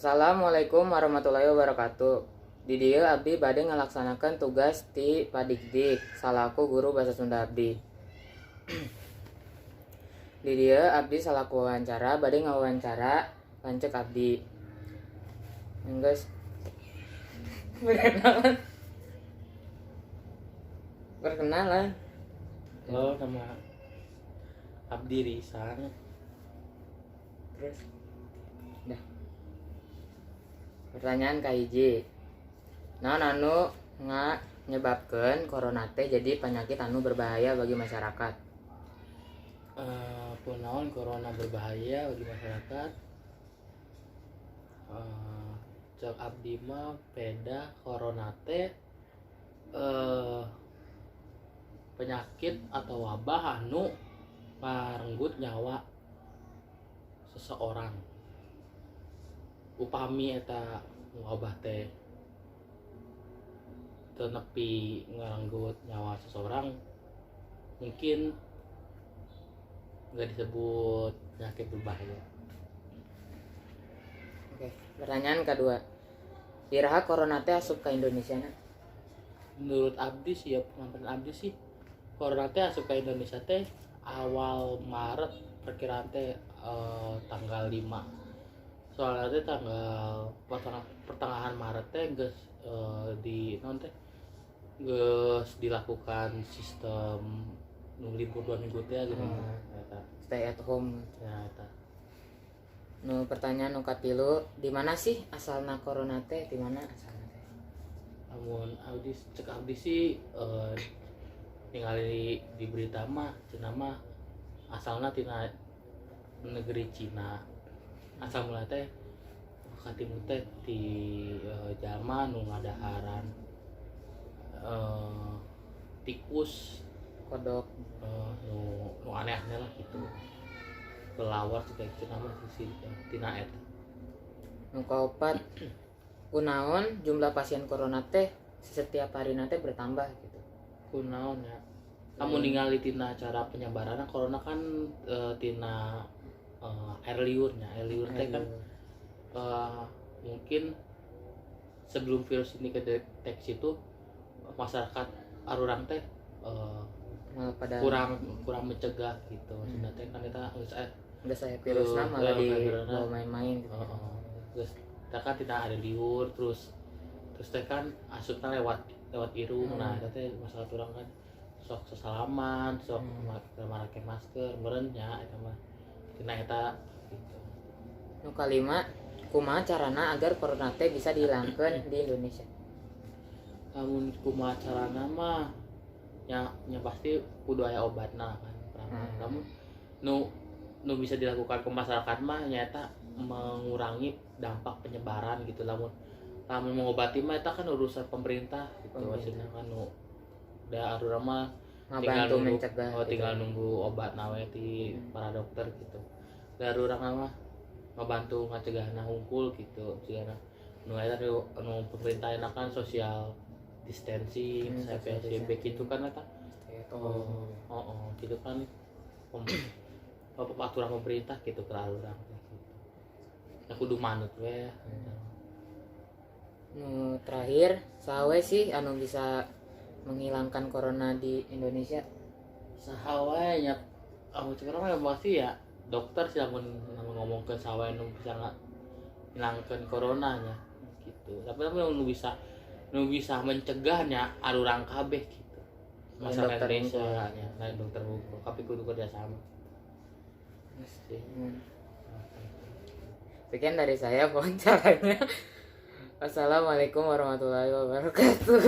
Assalamualaikum warahmatullahi wabarakatuh. Di dieu abdi bade ngalaksanakeun tugas ti Padikdik salaku guru bahasa Sunda abdi. Di dieu abdi salaku wawancara bade ngawawancara lanceuk abdi. Enggeus. Perkenalan. Perkenalan. Halo, nama Abdi Risan. Terus. Dah. Pertanyaan kahiji. Naon anu nyebabkeun corona teh jadi penyakit anu berbahaya bagi masyarakat? Punaon corona berbahaya bagi masyarakat? Cek abdi mah peda corona teh penyakit atau wabah anu marenggut nyawa seseorang. Upami eta wabah teh teu nepi ngarenggut nyawa seseorang, mungkin nggak disebut penyakit berbahaya. Oke, pertanyaan kedua. Iraha corona teh asup ke Indonesia na? Menurut abdi sih ya, pengamatan abdi sih, corona teh asup ke Indonesia teh awal Maret, perkiraan teh tanggal 5. Soalnya teh tanggal pertengahan Maret teh geus di non teh geus dilakukan sistem libur 2 minggu teh gitu. Eta. Stay at home. Ya eta. Nu pertanyaan nu katilu, di mana sih asalna corona teh? Di mana asalna teh? Namun abdi cek abdi sih ningali di berita mah cenah mah asalna tina negeri Cina. Asal mula teh katimu teh di jalma nu ngadaharan tikus Kodok. nu aneh-aneh lah gitu. Kelawar juga cenah mah si tina eta. Nu kaopat, kunaon jumlah pasien corona teh setiap hari teh bertambah gitu. Kunaon ya. Kamu ningali tina cara penyebaranna corona kan tina air liurnya. Air liur teh kan mungkin sebelum virus ini kedeteksi itu masyarakat arurang teh Pada kurang mencegah gitu. Maksudnya teh kan eta udah saya virus malah di bawa main-main gitu. Terus teh kan tidak ada liur, terus teh kan asupna lewat irung. Nah eta teh masalah urang kan sok sesalaman, sok make masker, meureun nya eta mah. Tina eta gitu. Nu kalima, kumaha carana agar corona teh bisa dihilangkeun di Indonesia? Namun kumaha carana mah nya pasti kudu aya obatna kan. Namun nu bisa dilakukan ke masyarakat mah nyata mengurangi dampak penyebaran gitu. Lamun mengobati mah eta kan urusan pemerintah gitu. Maksudnya kan nu da arurang mah tinggal nunggu obat nawe ti para dokter gitu. Da arurang mah ngebantu ngacegahna hungkul gitu. Cigana nu eta nu pemerintah enakan social distancing, PSBB gitu kan eta. Gitu kan aturan pemerintah gitu ke arurang gitu. Ya kudu manut we. Nu terakhir, sawe sih anu bisa menghilangkan corona di Indonesia? Saha wae nya kamu cekrama ya pasti ya dokter sih lamun ngomongkeun saha wae nu bisa ngilangkeun corona nya gitu. Tapi nu bisa mencegahnya arurang kabeh gitu. Masyarakat Indonesia nya lain dokter hukum tapi kudu kerja sama. Sekian dari saya wawancaranya. Wassalamualaikum warahmatullahi wabarakatuh.